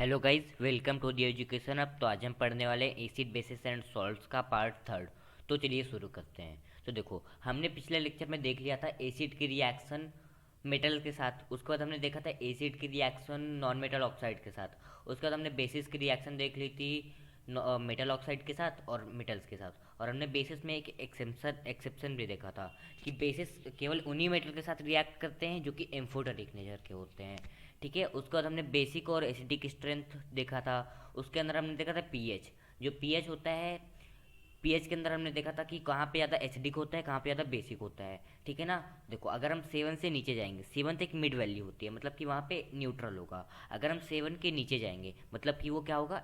Hello guys, welcome to the education. अब तो आज हम पढ़ने वाले एसिड बेसिस एंड सॉल्ट्स का पार्ट थर्ड। तो चलिए शुरू करते हैं। तो देखो, हमने पिछले लेक्चर में देख लिया था एसिड की रिएक्शन मेटल के साथ। उसके बाद हमने देखा था एसिड की रिएक्शन नॉन मेटल ऑक्साइड के साथ। उसके बाद हमने बेसिस की रिएक्शन देख ली थी मेटल ऑक्साइड के साथ और मेटल्स के साथ। और हमने बेसिस में एक एक्सेप्शन भी देखा था कि बेसिस केवल उन्हीं मेटल के साथ रिएक्ट करते हैं जो कि एम्फोटेरिक नेचर के होते हैं। ठीक है, उसके बाद हमने बेसिक और एसिडिक स्ट्रेंथ देखा था। उसके अंदर हमने देखा था पीएच। जो पीएच होता है, पीएच के अंदर हमने देखा था कि कहाँ पे ज़्यादा एसिडिक होता है, कहाँ पे ज़्यादा बेसिक होता है। ठीक है ना। देखो, अगर हम 7 से नीचे जाएंगे, 7 एक मिड वैल्यू होती है, मतलब कि वहाँ पे न्यूट्रल होगा। अगर हम 7 के नीचे जाएंगे मतलब कि वो क्या होगा,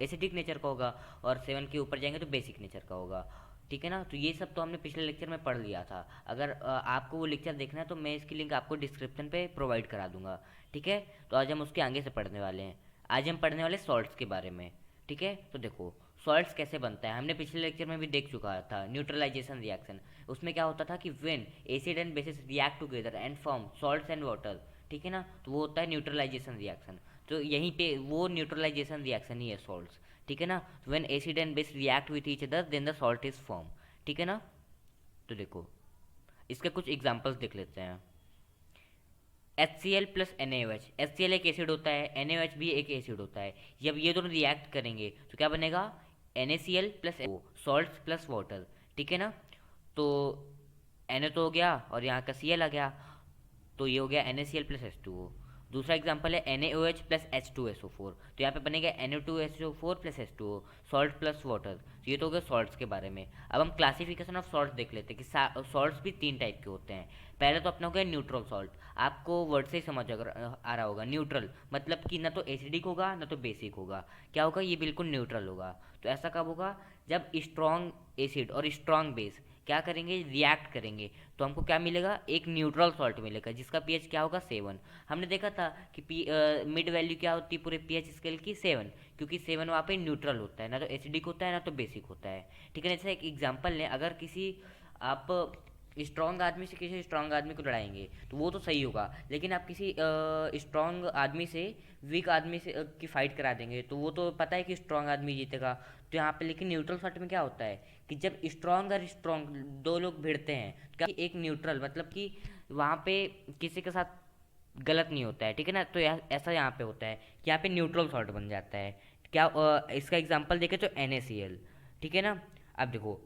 एसिडिक नेचर का होगा। और 7 के ऊपर जाएंगे तो बेसिक नेचर का होगा। ठीक है ना। तो ये सब तो हमने पिछले लेक्चर में पढ़ लिया था। अगर आपको वो लेक्चर देखना है तो मैं इसकी लिंक आपको डिस्क्रिप्शन पे प्रोवाइड करा दूंगा। ठीक है। तो आज हम उसके आगे से पढ़ने वाले हैं। आज हम पढ़ने वाले सॉल्ट्स के बारे में। ठीक है। तो देखो, सॉल्ट्स कैसे बनता है हमने पिछले लेक्चर में भी देख चुका था, न्यूट्रलाइजेशन रिएक्शन। उसमें क्या होता था कि when acid and bases react together and form salts and water. ठीक है ना। तो वो होता है न्यूट्रलाइजेशन रिएक्शन। तो यहीं पे वो न्यूट्रलाइजेशन रिएक्शन ही है सॉल्ट्स। ठीक है ना। When acid and base react with each other than the salt is form. ठीक है ना। तो देखो, इसके कुछ एग्जांपल्स देख लेते हैं। HCl plus NaOH। HCl एक एसिड होता है, NaOH भी एक एसिड होता है। जब ये दोनों रिएक्ट करेंगे तो क्या बनेगा, NaCl plus O, salt plus water. ठीक है ना। तो Na तो हो गया और यहाँ का Cl आ गया, तो ये हो गया NaCl प्लस H2O। दूसरा एग्जांपल है NaOH प्लस H2SO4। तो यहाँ पे बनेगा Na2SO4 plus H2O, salt plus water. तो ये तो हो गया सॉल्ट्स के बारे में। अब हम क्लासिफिकेशन ऑफ सॉल्ट देख लेते हैं कि सॉल्ट्स भी 3 टाइप के होते हैं। पहले तो अपना हो गया न्यूट्रल सॉल्ट। आपको वर्ड से ही समझ अगर आ रहा होगा, न्यूट्रल मतलब कि ना तो एसिडिक होगा ना तो बेसिक होगा। क्या होगा, ये बिल्कुल न्यूट्रल होगा। तो ऐसा कब होगा, जब स्ट्रॉन्ग एसिड और स्ट्रॉन्ग बेस क्या करेंगे, रिएक्ट करेंगे, तो हमको क्या मिलेगा, एक न्यूट्रल सॉल्ट मिलेगा जिसका पीएच क्या होगा, 7। हमने देखा था कि मिड वैल्यू क्या होती है पूरे पीएच स्केल की, 7। क्योंकि 7 वहाँ पे न्यूट्रल होता है, ना तो एसिडिक होता है ना तो बेसिक होता है। ठीक है ना। जैसे एक एग्जांपल लें, अगर किसी आप स्ट्रांग आदमी से किसी स्ट्रांग आदमी को लड़ाएंगे तो वो तो सही होगा, लेकिन आप किसी स्ट्रांग आदमी से वीक आदमी से की फाइट करा देंगे तो वो तो पता है कि स्ट्रांग आदमी जीतेगा। तो यहाँ पे लेकिन न्यूट्रल फाइट में क्या होता है कि जब स्ट्रांग और स्ट्रांग दो लोग भिड़ते हैं तो क्या एक न्यूट्रल मतलब कि वहाँ पे किसी के साथ गलत नहीं होता है। ठीक है ना। तो ऐसा यहाँ पे होता है कि यहाँ पे न्यूट्रल सॉल्ट बन जाता है। क्या इसका एग्जांपल देखें तो NaCl। ठीक है ना। अब देखो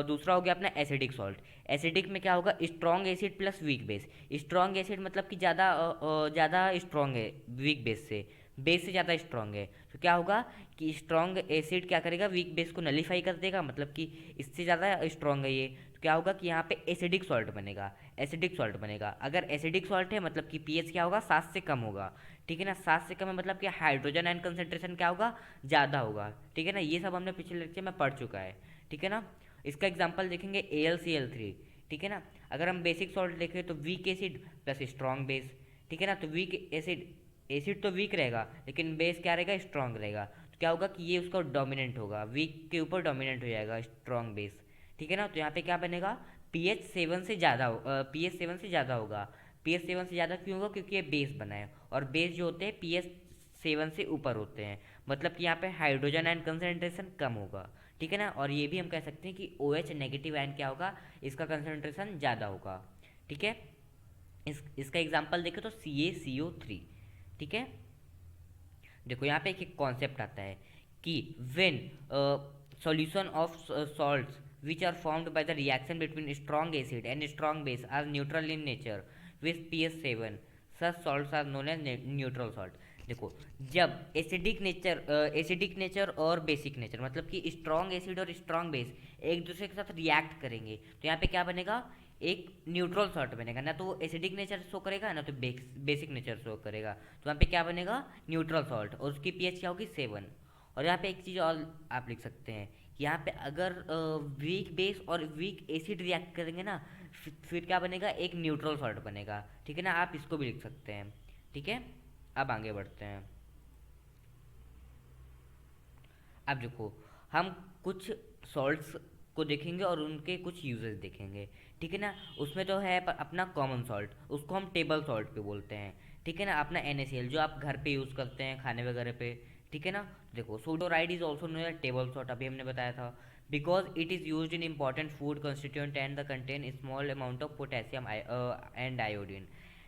दूसरा हो गया अपना एसिडिक सॉल्ट। एसिडिक में क्या होगा, strong acid plus weak base. Strong acid मतलब कि ज़्यादा स्ट्रॉन्ग है वीक बेस से ज़्यादा स्ट्रॉन्ग है। तो क्या होगा कि स्ट्रॉन्ग एसिड क्या करेगा, वीक बेस को नलीफाई कर देगा, मतलब कि इससे ज़्यादा स्ट्रॉन्ग है ये। तो क्या होगा कि यहाँ पे एसिडिक सॉल्ट बनेगा। एसिडिक सॉल्ट बनेगा, अगर एसिडिक सॉल्ट है मतलब कि पीएच क्या होगा, 7 से कम होगा। ठीक है ना। 7 से कम है मतलब कि हाइड्रोजन आयन कंसेंट्रेशन क्या होगा, ज़्यादा होगा। ठीक है ना। ये सब हमने पिछले लेक्चर में पढ़ चुका है। ठीक है ना। इसका एग्जांपल देखेंगे AlCl3। ठीक है ना। अगर हम बेसिक सॉल्ट देखें तो weak acid plus strong base. ठीक है ना। तो वीक एसिड, एसिड तो वीक रहेगा लेकिन बेस क्या रहेगा, स्ट्रॉन्ग रहेगा। तो क्या होगा कि ये उसका डोमिनेंट होगा, वीक के ऊपर डोमिनेंट हो जाएगा स्ट्रॉन्ग बेस। ठीक है ना। तो यहाँ पे क्या बनेगा, पीएच 7 से ज़्यादा पीएच 7 से ज़्यादा होगा। पीएच 7 से ज़्यादा क्यों होगा, क्योंकि ये बेस बना है और बेस जो होते हैं पीएच 7 से ऊपर होते हैं, मतलब कि यहाँ पे हाइड्रोजन आयन कंसेंट्रेशन कम होगा। ठीक है ना। और ये भी हम कह सकते हैं कि OH नेगेटिव आयन क्या होगा, इसका कंसेंट्रेशन ज़्यादा होगा। ठीक है। इसका एग्जांपल देखें तो CaCO3। ठीक है। देखो, यहाँ पे एक कॉन्सेप्ट आता है कि when solution of salts which are formed by the reaction between strong acid and strong base are neutral in nature with pH 7, such salts are known as neutral salt। देखो, जब एसिडिक नेचर और basic nature मतलब कि strong acid और strong base एक दूसरे के साथ रिएक्ट करेंगे तो यहाँ पे क्या बनेगा, एक न्यूट्रल सॉल्ट बनेगा। ना तो वो एसिडिक नेचर शो करेगा ना तो बेसिक नेचर शो करेगा। तो यहाँ पे क्या बनेगा, न्यूट्रल सॉल्ट, और उसकी पीएच क्या होगी, 7। और यहाँ पे एक चीज़ और आप लिख सकते हैं कि यहाँ पे अगर वीक बेस और वीक एसिड रिएक्ट करेंगे ना, फिर क्या बनेगा, एक न्यूट्रल सॉल्ट बनेगा। ठीक है ना। आप इसको भी लिख सकते हैं। ठीक है। अब आगे बढ़ते हैं। अब देखो, हम कुछ सॉल्ट्स को देखेंगे और उनके कुछ यूजेस देखेंगे। ठीक है ना। उसमें तो है अपना कॉमन सॉल्ट, उसको हम टेबल सॉल्ट पे बोलते हैं। ठीक है ना, अपना NaCl जो आप घर पे यूज़ करते हैं खाने वगैरह पे, ठीक है ना। देखो सोडियोराइड is also known as table salt, अभी हमने बताया था, because it is use in important food constituent and the contain small amount of potassium and iodine,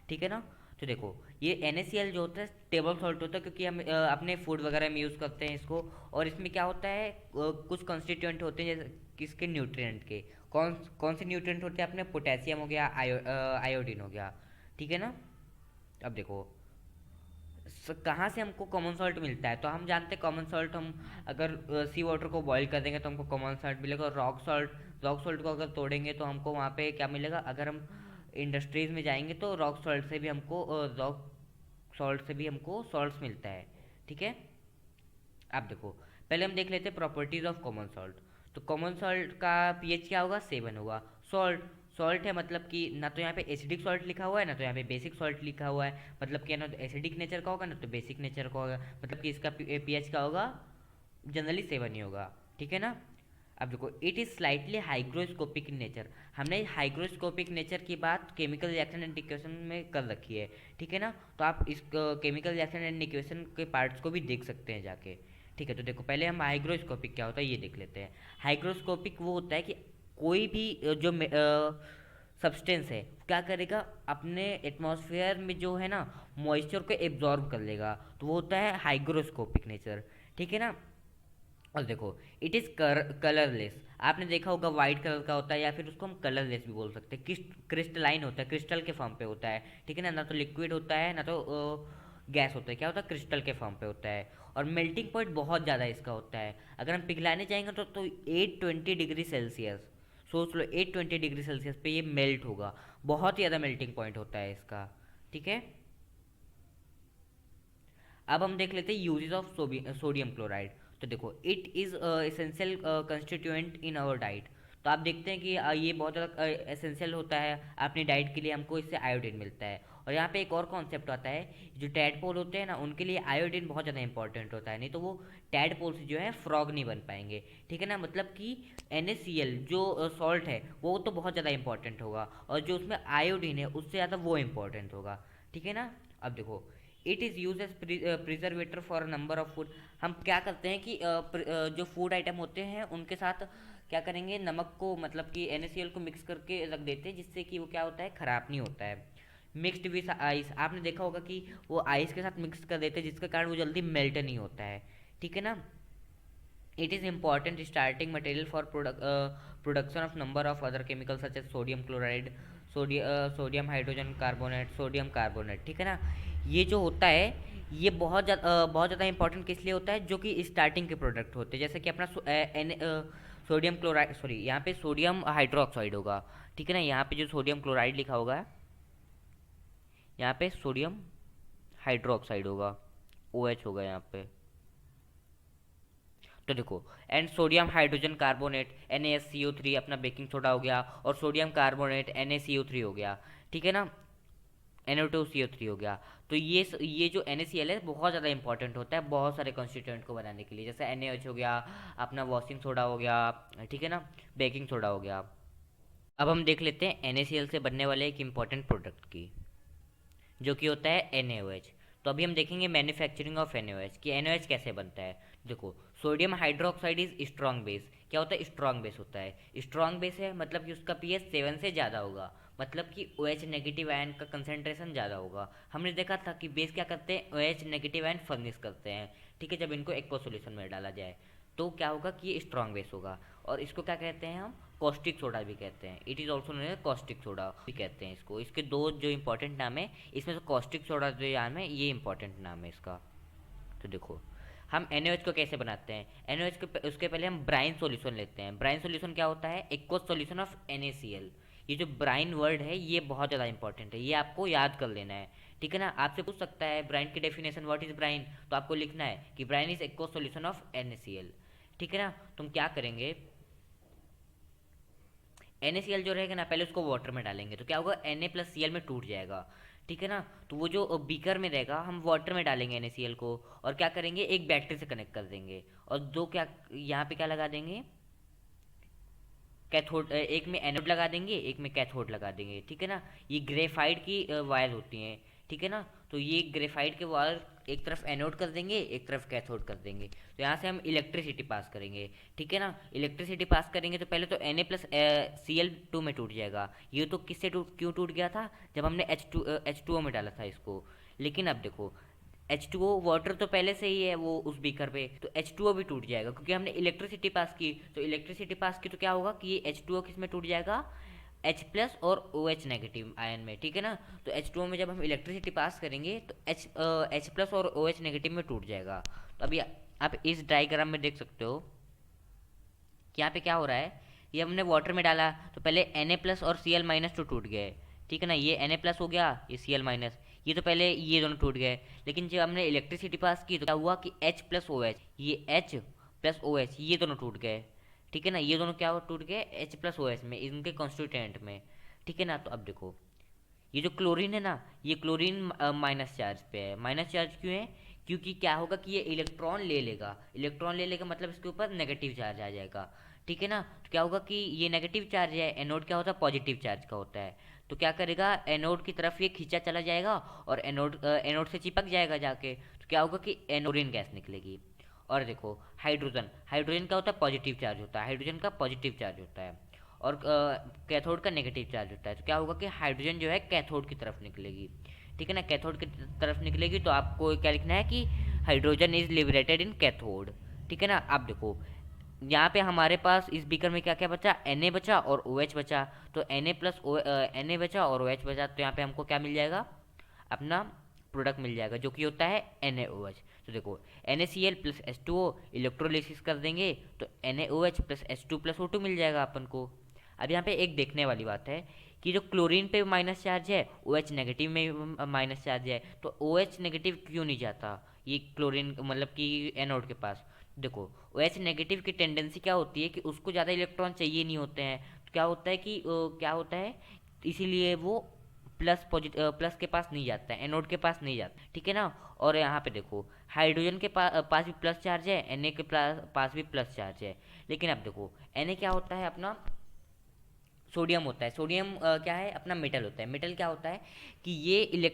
ठीक है ना। तो देखो ये NaCl जो होता है टेबल सॉल्ट होता है, क्योंकि हम अपने फूड वगैरह में यूज़ करते हैं इसको। और इसमें क्या होता है, कुछ कंस्टिट्यूएंट होते हैं जैसे किसके, न्यूट्रिएंट के। कौन कौन से न्यूट्रिएंट होते हैं अपने, पोटेशियम हो गया, आयोडीन हो गया, ठीक है ना। अब देखो कहाँ से हमको कॉमन सॉल्ट मिलता है, तो हम जानते हैं कॉमन सॉल्ट, हम अगर सी वाटर को बॉईल कर देंगे तो हमको कॉमन सॉल्ट मिलेगा। और रॉक सॉल्ट को अगर तोड़ेंगे तो हमको वहाँ पे क्या मिलेगा, अगर हम इंडस्ट्रीज़ में जाएंगे तो रॉक सॉल्ट से भी हमको सॉल्ट्स मिलता है, ठीक है। अब देखो पहले हम देख लेते हैं प्रॉपर्टीज ऑफ कॉमन सॉल्ट। तो कॉमन सॉल्ट का पीएच क्या होगा, 7 होगा। सॉल्ट सॉल्ट है मतलब कि ना तो यहाँ पे एसिडिक सॉल्ट लिखा हुआ है ना तो यहाँ पे बेसिक सॉल्ट लिखा हुआ है, मतलब कि ना तो एसिडिक नेचर का होगा ना तो बेसिक नेचर का होगा, मतलब कि इसका पीएच का होगा, जनरली 7 ही होगा, ठीक है ना। अब देखो it is slightly hygroscopic in nature, हमने हाइग्रोस्कोपिक नेचर की बात केमिकल रिएक्शन एंड इक्वेशन में कर रखी है, ठीक है ना। तो आप इस केमिकल रिएक्शन एंड इक्वेशन के पार्ट्स को भी देख सकते हैं जाके, ठीक है। तो देखो पहले हम हाइग्रोस्कोपिक क्या होता है ये देख लेते हैं। हाइग्रोस्कोपिक वो होता है कि कोई भी जो सब्सटेंस है क्या करेगा, अपने एटमॉस्फेयर में जो है ना मॉइस्चर को एब्जॉर्ब कर लेगा, तो वो होता है हाइग्रोस्कोपिक नेचर, ठीक है ना। और देखो इट इज़ कलरलेस, आपने देखा होगा वाइट कलर का होता है, या फिर उसको हम कलरलेस भी बोल सकते हैं। क्रिस्टलाइन होता है, क्रिस्टल के फॉर्म पे होता है, ठीक है ना, ना तो लिक्विड होता है ना तो गैस होता है, क्या होता है, क्रिस्टल के फॉर्म पे होता है। और मेल्टिंग पॉइंट बहुत ज़्यादा इसका होता है, अगर हम पिघलाने जाएंगे तो 820 डिग्री सेल्सियस, सोच लो 820 डिग्री सेल्सियस पे ये मेल्ट होगा, बहुत ही ज़्यादा मेल्टिंग पॉइंट होता है इसका, ठीक है। अब हम देख लेते हैं यूजेस ऑफ सोडियम क्लोराइड। तो देखो it is essential constituent in our diet. तो आप देखते हैं कि ये बहुत ज़्यादा एसेंशियल होता है अपनी डाइट के लिए, हमको इससे आयोडीन मिलता है। और यहाँ पे एक और कॉन्सेप्ट आता है, जो टैडपोल होते हैं ना उनके लिए आयोडीन बहुत ज़्यादा इंपॉर्टेंट होता है, नहीं तो वो टैडपोल से जो है फ्रॉग नहीं बन पाएंगे, ठीक है ना। मतलब कि NaCl जो सॉल्ट है वो तो बहुत ज़्यादा इंपॉर्टेंट होगा, और जो उसमें आयोडीन है उससे ज़्यादा वो इंपॉर्टेंट होगा, ठीक है ना। अब देखो it is use as preservator for number of food, हम क्या करते हैं कि जो फूड आइटम होते हैं उनके साथ क्या करेंगे, नमक को मतलब कि NaCl को मिक्स करके रख देते हैं, जिससे कि वो क्या होता है, ख़राब नहीं होता है। मिक्सड विथ आइस, आपने देखा होगा कि वो आइस के साथ मिक्स कर देते हैं जिसके कारण वो जल्दी मेल्ट नहीं होता है, ठीक है ना। It is important starting material for production of number of other chemical such as sodium chloride, sodium hydrogen carbonate, sodium carbonate, ठीक है ना। ये जो होता है ये बहुत ज़्यादा इंपॉर्टेंट किस लिए होता है, जो कि स्टार्टिंग के प्रोडक्ट होते हैं, जैसे कि अपना सोडियम क्लोराइड, सॉरी यहाँ पे सोडियम हाइड्रोक्साइड होगा, ठीक है ना। यहाँ पे जो सोडियम क्लोराइड लिखा होगा, यहाँ पे सोडियम हाइड्रोक्साइड होगा, OH होगा यहाँ पे। तो देखो and sodium hydrogen carbonate NaSCO3 अपना बेकिंग सोडा हो गया, और सोडियम कार्बोनेट NaCO3 हो गया, ठीक है ना, NO2CO3 हो गया। तो ये जो NaCl है बहुत ज़्यादा इंपॉर्टेंट होता है बहुत सारे कॉन्स्टिट्यूएंट को बनाने के लिए, जैसे NaOH हो गया, अपना वॉशिंग सोडा हो गया, ठीक है ना, बेकिंग सोडा हो गया। अब हम देख लेते हैं NaCl से बनने वाले एक इम्पॉर्टेंट प्रोडक्ट की, जो कि होता है NaOH। तो अभी हम देखेंगे मैन्युफैक्चरिंग ऑफ NaOH कि NaOH कैसे बनता है। देखो sodium hydroxide is strong base, क्या होता है, स्ट्रॉन्ग बेस होता है। स्ट्रॉन्ग बेस है मतलब कि उसका पीएच 7 से ज़्यादा होगा, मतलब कि OH नेगेटिव आयन का कंसेंट्रेशन ज़्यादा होगा। हमने देखा था कि बेस क्या करते हैं, OH नेगेटिव आयन फर्निश करते हैं, ठीक है, जब इनको एक्वा सॉल्यूशन में डाला जाए तो क्या होगा कि ये स्ट्रॉन्ग बेस होगा। और इसको क्या कहते हैं हम, कॉस्टिक सोडा भी कहते हैं, it is also known as caustic soda भी कहते हैं इसको। इसके दो जो इंपॉर्टेंट नाम है, इसमें से कॉस्टिक सोडा जो नाम है ये इंपॉर्टेंट नाम है इसका। तो देखो हम NaOH को कैसे बनाते हैं, NaOH को उसके पहले हम ब्राइन सॉल्यूशन लेते हैं। ब्राइन सॉल्यूशन क्या होता है, एक्वस सॉल्यूशन ऑफ NaCl। ये जो ब्राइन वर्ड है ये बहुत ज़्यादा इंपॉर्टेंट है, ये आपको याद कर लेना है, ठीक है ना। आपसे पूछ सकता है ब्राइन की डेफिनेशन व्हाट इज ब्राइन, तो आपको लिखना है कि brine is aqueous solution of NaCl, ठीक है ना। तुम क्या करेंगे, NaCl जो रहेगा ना पहले उसको वाटर में डालेंगे तो क्या होगा, Na+Cl में टूट जाएगा, ठीक है ना। तो वो जो बीकर में रहेगा हम वाटर में डालेंगे NaCl को, और क्या करेंगे, एक बैटरी से कनेक्ट कर देंगे, और दो क्या यहाँ पे क्या लगा देंगे, कैथोड, एक में एनोड लगा देंगे एक में कैथोड लगा देंगे, ठीक है ना। ये ग्रेफाइट की वायर होती हैं, ठीक है ना। तो ये ग्रेफाइट के वायर एक तरफ एनोड कर देंगे, एक तरफ कैथोड कर देंगे। तो यहाँ से हम इलेक्ट्रिसिटी पास करेंगे, ठीक है ना। इलेक्ट्रिसिटी पास करेंगे तो पहले तो Na प्लस Cl2 में टूट जाएगा। ये तो किससे क्यों टूट गया था, जब हमने H2O में डाला था इसको। लेकिन अब देखो H2O वाटर तो पहले से ही है वो उस बीकर पे, तो H2O भी टूट जाएगा क्योंकि हमने इलेक्ट्रिसिटी पास की। तो इलेक्ट्रिसिटी पास की तो क्या होगा कि ये H2O किस में टूट जाएगा, H प्लस और OH नेगेटिव आयन में, ठीक है ना। तो H2O में जब हम इलेक्ट्रिसिटी पास करेंगे तो H प्लस और OH नेगेटिव में टूट जाएगा। तो अभी आप इस डायग्राम में देख सकते हो कि यहाँ पे क्या हो रहा है। ये हमने वाटर में डाला तो पहले Na प्लस और Cl माइनस तो टूट गए, ठीक है ना। ये Na प्लस हो गया, ये Cl माइनस, ये तो पहले ये दोनों टूट गए। लेकिन जब हमने इलेक्ट्रिसिटी पास की तो क्या हुआ कि H प्लस OH, ये H प्लस OH ये दोनों टूट गए, ठीक है ना। ये दोनों क्या टूट गए, H प्लस OH में, इनके कॉन्स्टिट्यूएंट में, ठीक है ना। तो अब देखो ये जो क्लोरीन है ना, ये क्लोरीन माइनस चार्ज पे है। माइनस चार्ज क्यों है, क्योंकि क्या होगा कि ये इलेक्ट्रॉन ले लेगा। इलेक्ट्रॉन ले लेगा मतलब इसके ऊपर नेगेटिव चार्ज आ जाएगा, ठीक है ना। तो क्या होगा कि ये नेगेटिव चार्ज है, एनोड क्या होता है पॉजिटिव चार्ज का होता है। तो क्या करेगा, एनोड की तरफ ये खींचा चला जाएगा और एनोड से चिपक जाएगा जाके। तो क्या होगा कि एनोरिन गैस निकलेगी। और देखो हाइड्रोजन, हाइड्रोजन क्या होता है पॉजिटिव चार्ज होता है, हाइड्रोजन का पॉजिटिव चार्ज होता है और कैथोड का नेगेटिव चार्ज होता है। तो क्या होगा कि हाइड्रोजन जो है कैथोड की तरफ निकलेगी, ठीक है ना। कैथोड की तरफ निकलेगी तो आपको क्या लिखना है कि hydrogen is liberated in cathode, ठीक है ना। अब देखो यहाँ पे हमारे पास इस बीकर में क्या क्या बचा, Na बचा और OH बचा। तो Na प्लस Na बचा और OH बचा, तो यहाँ पे हमको क्या मिल जाएगा, अपना प्रोडक्ट मिल जाएगा जो कि होता है NaOH। तो देखो NaCl प्लस H2O इलेक्ट्रोलिसिस कर देंगे तो NaOH plus H2 plus O2 मिल जाएगा अपन को। अब यहाँ पे एक देखने वाली बात है कि जो क्लोरीन पे माइनस चार्ज है, OH नेगेटिव में माइनस चार्ज है, तो OH नेगेटिव क्यों नहीं जाता ये क्लोरीन मतलब कि एनोड के पास। देखो OH नेगेटिव की टेंडेंसी क्या होती है कि उसको ज़्यादा इलेक्ट्रॉन चाहिए नहीं होते हैं। तो क्या होता है कि क्या होता है, इसीलिए वो प्लस के पास नहीं जाता है, एनोड के पास नहीं जाता, ठीक है ना। और यहाँ पे देखो हाइड्रोजन के पास भी प्लस चार्ज है, Na के पास भी प्लस चार्ज है। लेकिन अब देखो Na क्या होता है अपना सोडियम होता है। सोडियम क्या है अपना मेटल होता है। मेटल क्या होता है कि ये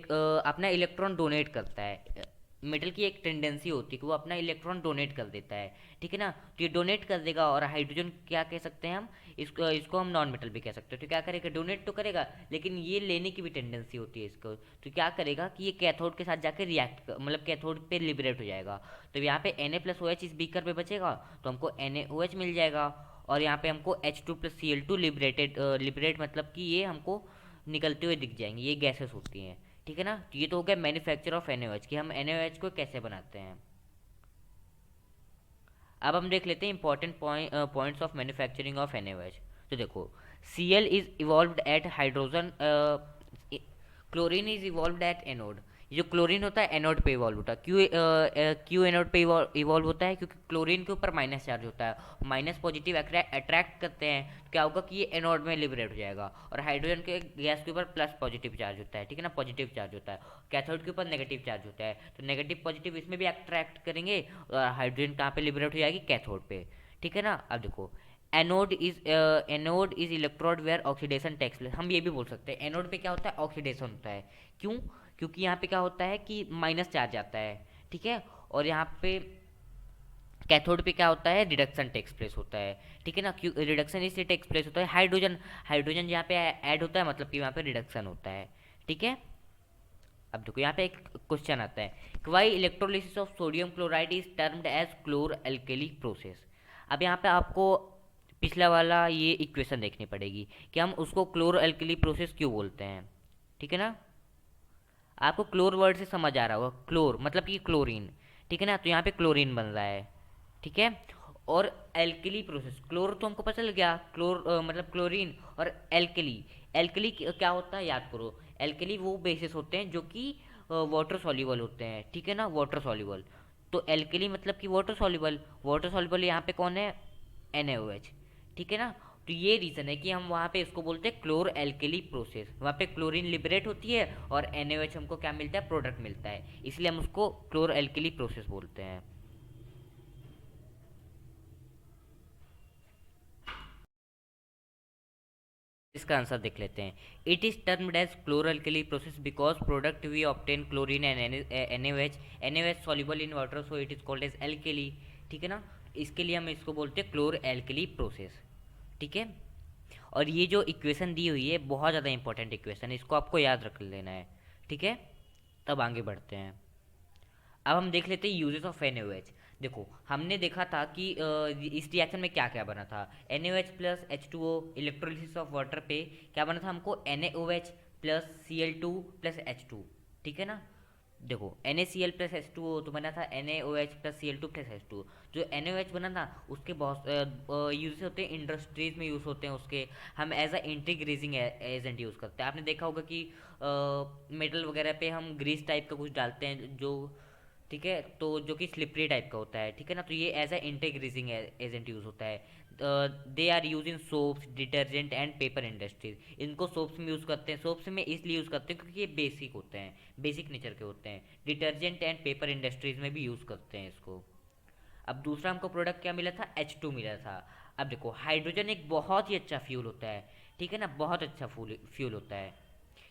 अपना इलेक्ट्रॉन डोनेट करता है। मेटल की एक टेंडेंसी होती है कि वो अपना इलेक्ट्रॉन डोनेट कर देता है, ठीक है ना। तो ये डोनेट कर देगा। और हाइड्रोजन क्या कह सकते हैं हम, इसको हम नॉन मेटल भी कह सकते हैं। तो क्या करेगा, डोनेट तो करेगा लेकिन ये लेने की भी टेंडेंसी होती है इसको। तो क्या करेगा कि ये कैथोड के साथ जाकर रिएक्ट मतलब कैथोड पे लिबरेट हो जाएगा। तो यहाँ पे Na प्लस OH इस बीकर पे बचेगा तो हमको NaOH मिल जाएगा। और यहाँ पे हमको H2 प्लस Cl2 लिबरेट मतलब कि ये हमको निकलते हुए दिख जाएंगे, ये गैसेस होती हैं, ठीक है ना। तो ये तो हो गया मैन्युफैक्चर ऑफ NaOH कि हम NaOH को कैसे बनाते हैं। अब हम देख लेते हैं important points of manufacturing of NaOH। तो देखो Cl is evolved at hydrogen, chlorine is evolved at anode. ये जो क्लोरीन होता है एनोड पे इवॉल्व होता है। क्यों एनोड पे इवॉल्व होता है, क्योंकि क्लोरीन के ऊपर माइनस चार्ज होता है। माइनस पॉजिटिव अट्रैक्ट करते हैं तो क्या होगा कि ये एनोड में लिबरेट हो जाएगा। और हाइड्रोजन के गैस के ऊपर प्लस पॉजिटिव चार्ज होता है, ठीक है ना, पॉजिटिव चार्ज होता है। कैथोड के ऊपर नेगेटिव चार्ज होता है, तो नेगेटिव पॉजिटिव इसमें भी अट्रैक्ट करेंगे और हाइड्रोजन कहाँ पे लिबरेट हो जाएगी, कैथोड पे, ठीक है ना। अब देखो anode is electrode where oxidation takes place. हम ये भी बोल सकते हैं एनोड पे क्या होता है, ऑक्सीडेशन होता है। क्यों, क्योंकि यहाँ पे क्या होता है कि माइनस चार्ज आता है, ठीक है। और यहाँ पे कैथोड पे क्या होता है, रिडक्शन टेक्स प्लेस होता है, ठीक है ना। क्यों रिडक्शन इसलिए टेक्स प्लेस होता है, हाइड्रोजन हाइड्रोजन यहाँ पे ऐड होता है मतलब कि वहाँ पे रिडक्शन होता है, ठीक है। अब देखो यहाँ पे एक क्वेश्चन आता है कि why electrolysis of sodium chloride is termed as chlor alkali process. अब यहाँ पे आपको पिछला वाला ये इक्वेशन देखनी पड़ेगी कि हम उसको क्लोर एल्केली प्रोसेस क्यों बोलते हैं, ठीक है ना। आपको क्लोर वर्ड से समझ आ रहा होगा, क्लोर मतलब कि क्लोरीन, ठीक है ना। तो यहाँ पे क्लोरीन बन रहा है, ठीक है। और एल्कली प्रोसेस, क्लोर तो हमको पता चल गया, क्लोर मतलब क्लोरीन। और एल्कली, एल्कली क्या होता है याद करो, एल्कली वो बेसिस होते हैं जो कि वाटर सॉल्युबल होते हैं, ठीक है ना, वाटर सॉल्युबल। तो एल्कली मतलब कि वाटर सॉल्युबल, वाटर सॉल्युबल यहाँ पे कौन है, NaOH, ठीक है ना। तो ये रीज़न है कि हम वहाँ पे इसको बोलते हैं क्लोर एल्केली प्रोसेस। वहाँ पे क्लोरीन लिबरेट होती है और NaOH हमको क्या मिलता है, प्रोडक्ट मिलता है, इसलिए हम उसको क्लोर एल्केली प्रोसेस बोलते हैं। इसका आंसर देख लेते हैं। It is termed as chloralkali process because product we obtain chlorine and NaOH soluble in water, so it is called as alkali. ठीक है ना, इसके लिए हम इसको बोलते हैं क्लोर एल्केली प्रोसेस। ठीक है, और ये जो इक्वेशन दी हुई है बहुत ज़्यादा इंपॉर्टेंट इक्वेशन है, इसको आपको याद रख लेना है। ठीक है, तब आगे बढ़ते हैं। अब हम देख लेते हैं यूजेस ऑफ NaOH। देखो हमने देखा था कि इस रिएक्शन में क्या क्या बना था। NaOH plus H2O electrolysis of water पे क्या बना था हमको, NaOH plus Cl2 plus H2। ठीक है ना, देखो NaCl प्लस H2O तो बना था NaOH plus Cl2 plus H2। जो NaOH बना था उसके बहुत यूज होते हैं, इंडस्ट्रीज में यूज़ होते हैं उसके। हम as a anti greasing agent use करते हैं। आपने देखा होगा कि मेटल वगैरह पे हम ग्रीस टाइप का कुछ डालते हैं जो, ठीक है, तो जो कि स्लिपरी टाइप का होता है। ठीक है ना, तो ये as a anti greasing agent use होता है। They are use in soaps, detergent and paper industries. इनको सोप्स में यूज़ करते हैं, सोप्स में इसलिए यूज़ करते हैं क्योंकि ये बेसिक होते हैं, बेसिक नेचर के होते हैं। डिटर्जेंट एंड पेपर इंडस्ट्रीज में भी यूज़ करते हैं इसको। अब दूसरा हमको प्रोडक्ट क्या मिला था, H2 मिला था। अब देखो हाइड्रोजन एक बहुत ही अच्छा फ्यूल होता है। ठीक है ना, बहुत अच्छा फ्यूल होता है